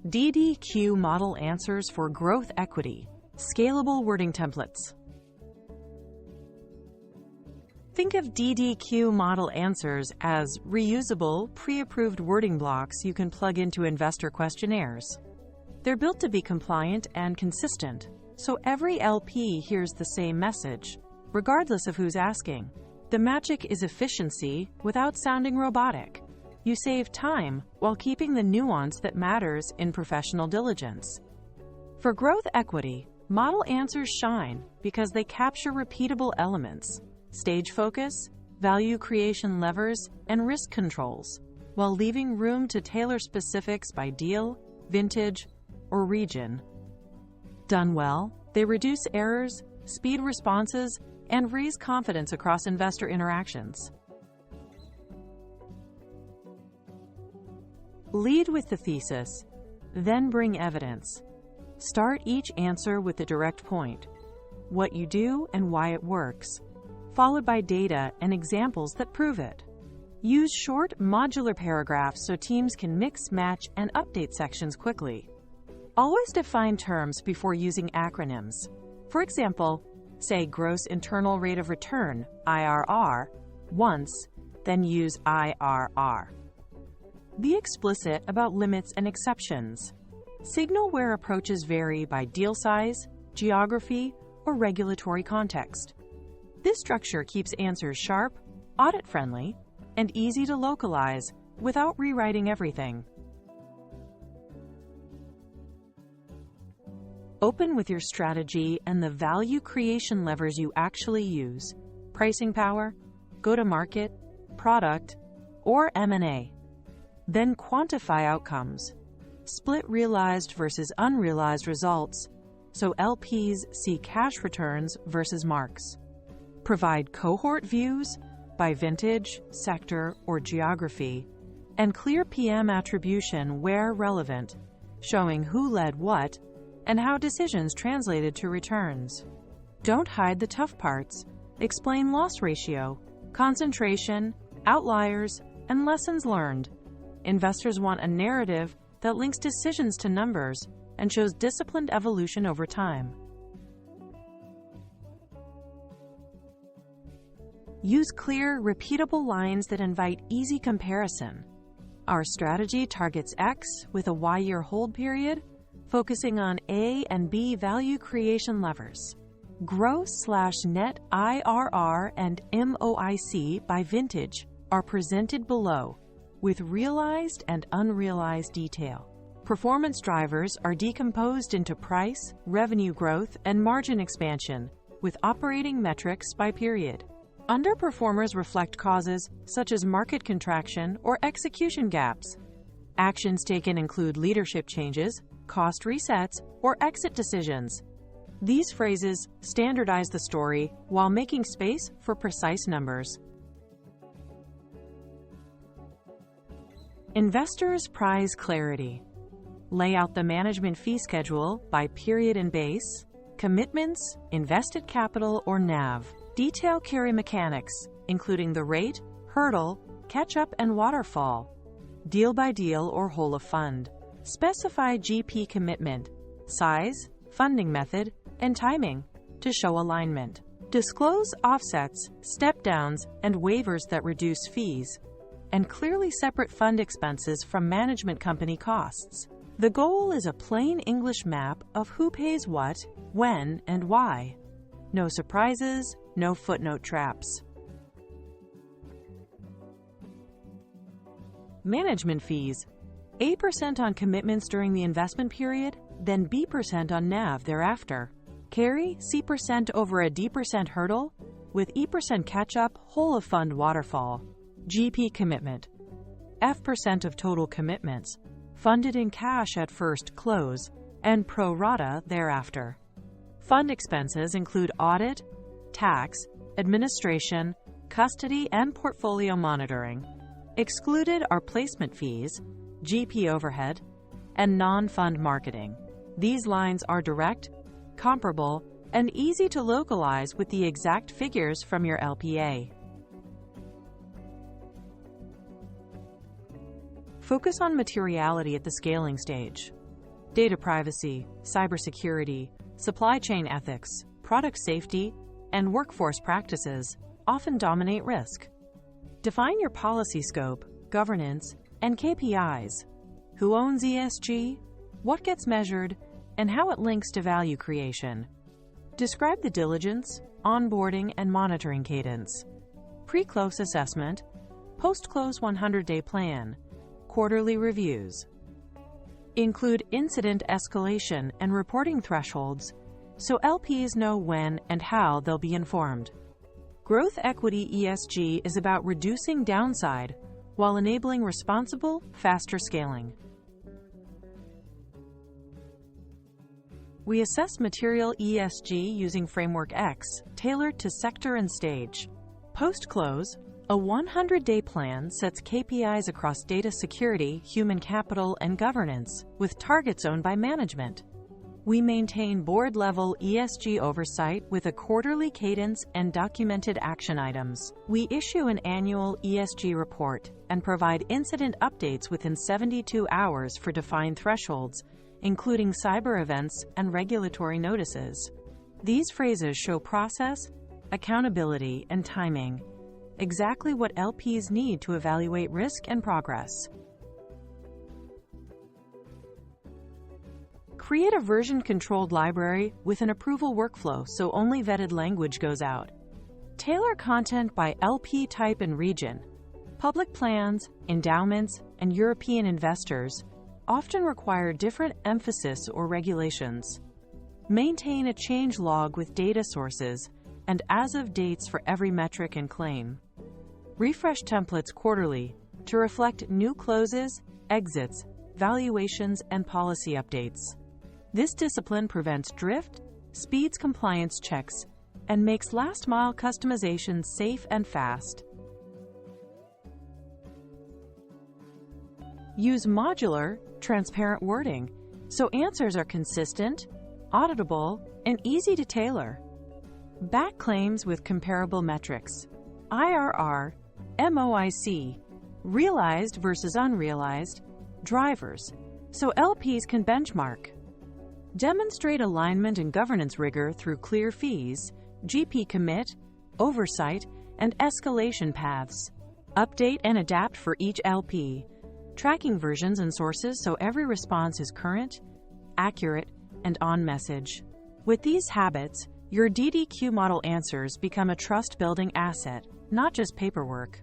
DDQ model answers for growth equity. Scalable wording templates. Think of DDQ model answers as reusable, pre-approved wording blocks you can plug into investor questionnaires. They're built to be compliant and consistent, so every LP hears the same message, regardless of who's asking. The magic is efficiency without sounding robotic. You save time while keeping the nuance that matters in professional diligence. For growth equity, model answers shine because they capture repeatable elements, stage focus, value creation levers, and risk controls, while leaving room to tailor specifics by deal, vintage, or region. Done well, they reduce errors, speed responses, and raise confidence across investor interactions. Lead with the thesis, then bring evidence. Start each answer with the direct point, what you do and why it works, followed by data and examples that prove it. Use short, modular paragraphs so teams can mix, match, and update sections quickly. Always define terms before using acronyms. For example, say gross internal rate of return, IRR, once, then use IRR. Be explicit about limits and exceptions. Signal where approaches vary by deal size, geography, or regulatory context. This structure keeps answers sharp, audit-friendly, and easy to localize without rewriting everything. Open with your strategy and the value creation levers you actually use: pricing power, go-to-market, product, or M&A. Then quantify outcomes. Split realized versus unrealized results, so LPs see cash returns versus marks. Provide cohort views by vintage, sector, or geography, and clear PM attribution where relevant, showing who led what and how decisions translated to returns. Don't hide the tough parts. Explain loss ratio, concentration, outliers, and lessons learned. Investors want a narrative that links decisions to numbers and shows disciplined evolution over time. Use clear, repeatable lines that invite easy comparison. Our strategy targets X with a Y-year hold period, focusing on A and B value creation levers. Gross/net IRR and MOIC by vintage are presented below, with realized and unrealized detail. Performance drivers are decomposed into price, revenue growth, and margin expansion, with operating metrics by period. Underperformers reflect causes such as market contraction or execution gaps. Actions taken include leadership changes, cost resets, or exit decisions. These phrases standardize the story while making space for precise numbers. Investors prize clarity. Lay out the management fee schedule by period and base, commitments, invested capital, or NAV. Detail carry mechanics, including the rate, hurdle, catch-up, and waterfall, deal by deal or whole of fund. Specify GP commitment, size, funding method, and timing to show alignment. Disclose offsets, step-downs, and waivers that reduce fees, and clearly separate fund expenses from management company costs. The goal is a plain English map of who pays what, when, and why. No surprises, no footnote traps. Management fees: A% on commitments during the investment period, then B% on NAV thereafter. Carry C% over a D% hurdle, with E% catch-up, whole of fund waterfall. GP commitment: F% of total commitments, funded in cash at first close, and pro rata thereafter. Fund expenses include audit, tax, administration, custody, and portfolio monitoring. Excluded are placement fees, GP overhead, and non-fund marketing. These lines are direct, comparable, and easy to localize with the exact figures from your LPA. Focus on materiality at the scaling stage. Data privacy, cybersecurity, supply chain ethics, product safety, and workforce practices often dominate risk. Define your policy scope, governance, and KPIs. Who owns ESG? What gets measured? And how it links to value creation. Describe the diligence, onboarding, and monitoring cadence. Pre-close assessment, post-close 100-day plan, quarterly reviews. Include incident escalation and reporting thresholds so LPs know when and how they'll be informed. Growth equity ESG is about reducing downside while enabling responsible, faster scaling. We assess material ESG using Framework X, tailored to sector and stage. Post-close, a 100-day plan sets KPIs across data security, human capital, and governance, with targets owned by management. We maintain board-level ESG oversight with a quarterly cadence and documented action items. We issue an annual ESG report and provide incident updates within 72 hours for defined thresholds, including cyber events and regulatory notices. These phrases show process, accountability, and timing, exactly what LPs need to evaluate risk and progress. Create a version-controlled library with an approval workflow so only vetted language goes out. Tailor content by LP type and region. Public plans, endowments, and European investors often require different emphasis or regulations. Maintain a change log with data sources and as-of dates for every metric and claim. Refresh templates quarterly to reflect new closes, exits, valuations, and policy updates. This discipline prevents drift, speeds compliance checks, and makes last-mile customization safe and fast. Use modular, transparent wording so answers are consistent, auditable, and easy to tailor. Back claims with comparable metrics: IRR, MOIC, realized versus unrealized, drivers, so LPs can benchmark. Demonstrate alignment and governance rigor through clear fees, GP commit, oversight, and escalation paths. Update and adapt for each LP, tracking versions and sources so every response is current, accurate, and on message. With these habits, your DDQ model answers become a trust-building asset, not just paperwork.